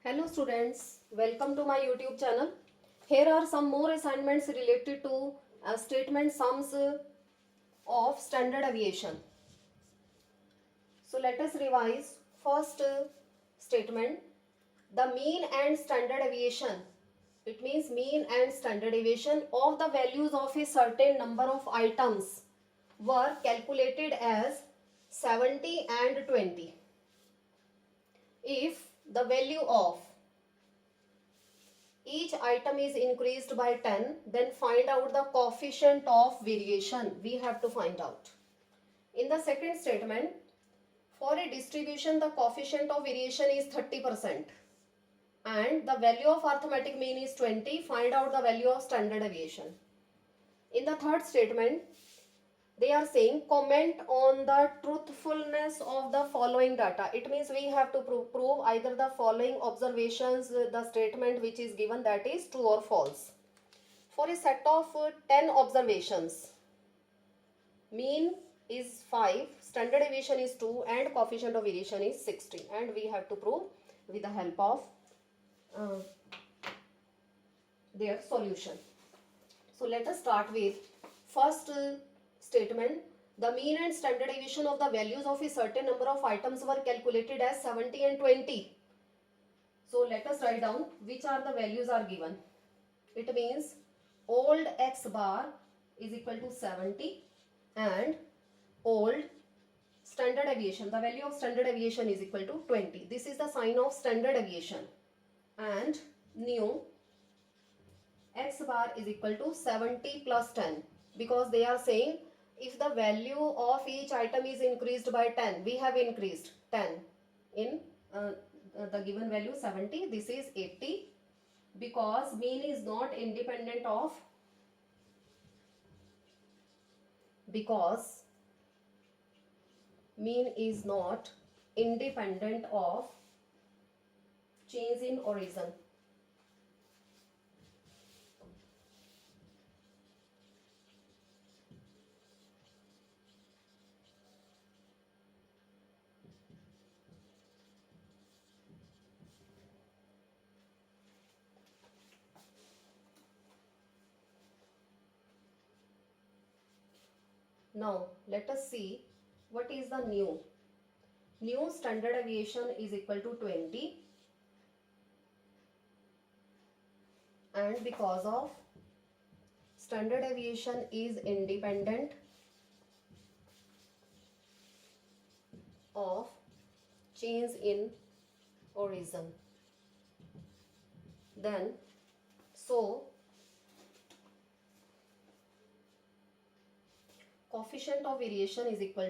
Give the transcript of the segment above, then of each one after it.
Hello students, welcome to my YouTube channel. Here are some more assignments related to statement sums of standard aviation. So let us revise. First statement, the mean and standard aviation. It means mean and standard deviation of the values of a certain number of items were calculated as 70 and 20. If the value of each item is increased by 10, then find out the coefficient of variation. We have to find out. In the second statement, for a distribution, the coefficient of variation is 30% and the value of arithmetic mean is 20. Find out the value of standard deviation. In the third statement, they are saying comment on the truthfulness of the following data. It means we have to prove either the following observations, the statement which is given, that is true or false. For a set of 10 observations, mean is 5, standard deviation is 2 and coefficient of variation is 60, and we have to prove with the help of their solution. So let us start with first statement. The mean and standard deviation of the values of a certain number of items were calculated as 70 and 20. So let us write down which are the values are given. It means old x bar is equal to 70 and old standard deviation, the value of standard deviation is equal to 20. This is the sign of standard deviation. And new x bar is equal to 70 plus 10, because they are saying if the value of each item is increased by 10, we have increased 10 in the given value 70, this is 80, because mean is not independent of, because mean is not independent of change in origin. Now let us see what is the new. New standard deviation is equal to 20, and because of standard deviation is independent of change in origin, then so coefficient of variation is equal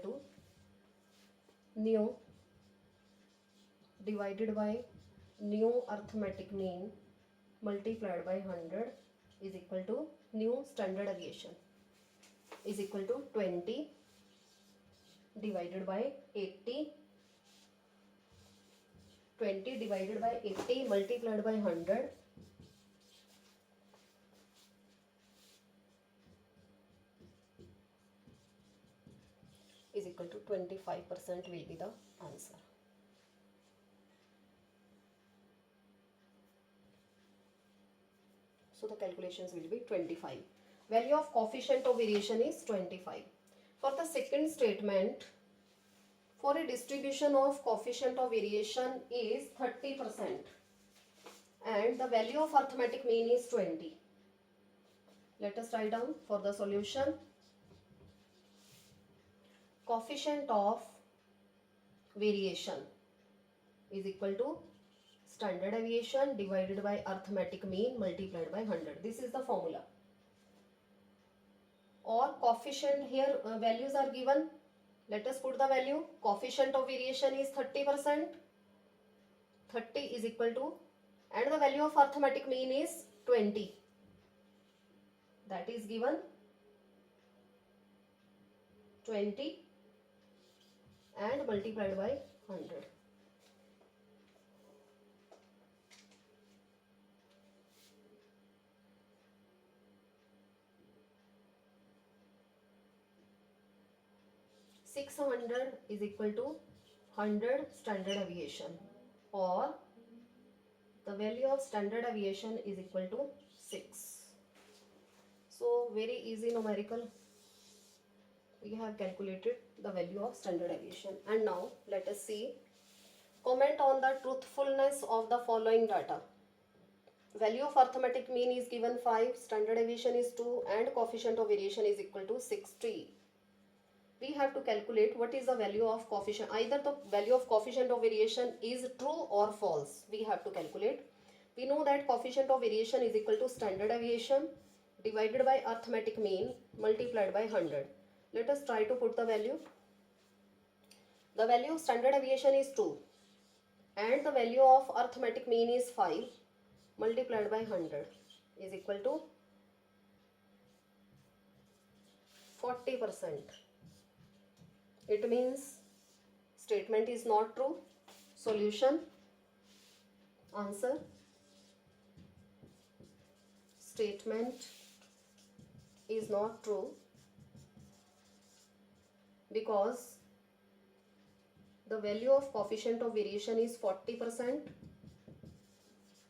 to new divided by new arithmetic mean multiplied by 100 is equal to new standard deviation is equal to 20 divided by 80, 20 divided by 80 multiplied by 100 is equal to 25% will be the answer. So the calculations will be 25. Value of coefficient of variation is 25. For the second statement, for a distribution of coefficient of variation is 30% and the value of arithmetic mean is 20. Let us write down for the solution. Coefficient of variation is equal to standard deviation divided by arithmetic mean multiplied by 100. This is the formula. Or coefficient, here values are given. Let us put the value. Coefficient of variation is 30%. 30 is equal to, and the value of arithmetic mean is 20. That is given 20 and multiplied by 100. 600 is equal to 100 standard deviation, or the value of standard deviation is equal to 6. So very easy numerical. We have calculated the value of standard deviation. And now let us see. Comment on the truthfulness of the following data. Value of arithmetic mean is given 5, standard deviation is 2, and coefficient of variation is equal to 60. We have to calculate what is the value of coefficient. Either the value of coefficient of variation is true or false. We have to calculate. We know that coefficient of variation is equal to standard deviation divided by arithmetic mean multiplied by 100. Let us try to put the value. The value of standard deviation is 2 and the value of arithmetic mean is 5 multiplied by 100 is equal to 40%. It means statement is not true. Solution. Answer. Statement is not true because the value of coefficient of variation is 40%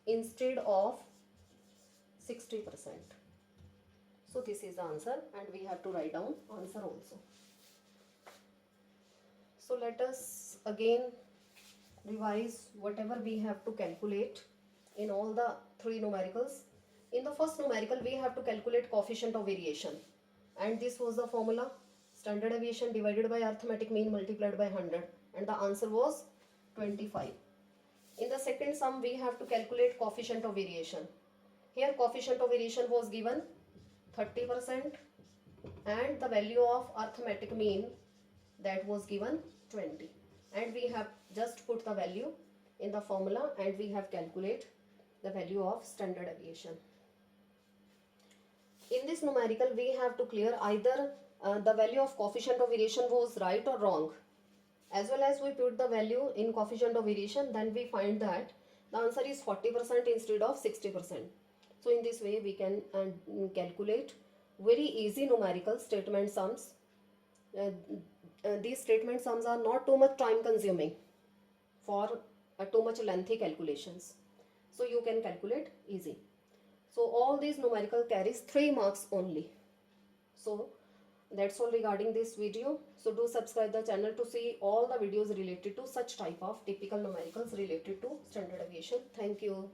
instead of 60%. So this is the answer, and we have to write down answer also. So let us again revise whatever we have to calculate in all the three numericals. In the first numerical, we have to calculate coefficient of variation, and this was the formula: standard deviation divided by arithmetic mean multiplied by 100, and the answer was 25. In the second sum, we have to calculate coefficient of variation. Here coefficient of variation was given 30% and the value of arithmetic mean, that was given 20, and we have just put the value in the formula and we have calculate the value of standard deviation. In this numerical, we have to clear either the value of coefficient of variation was right or wrong. As well as we put the value in coefficient of variation, then we find that the answer is 40% instead of 60%. So in this way we can calculate very easy numerical statement sums. These statement sums are not too much time consuming for too much lengthy calculations. So you can calculate easy. So all these numerical carries 3 marks only. So that's all regarding this video. So do subscribe the channel to see all the videos related to such type of typical numericals related to standard deviation. Thank you.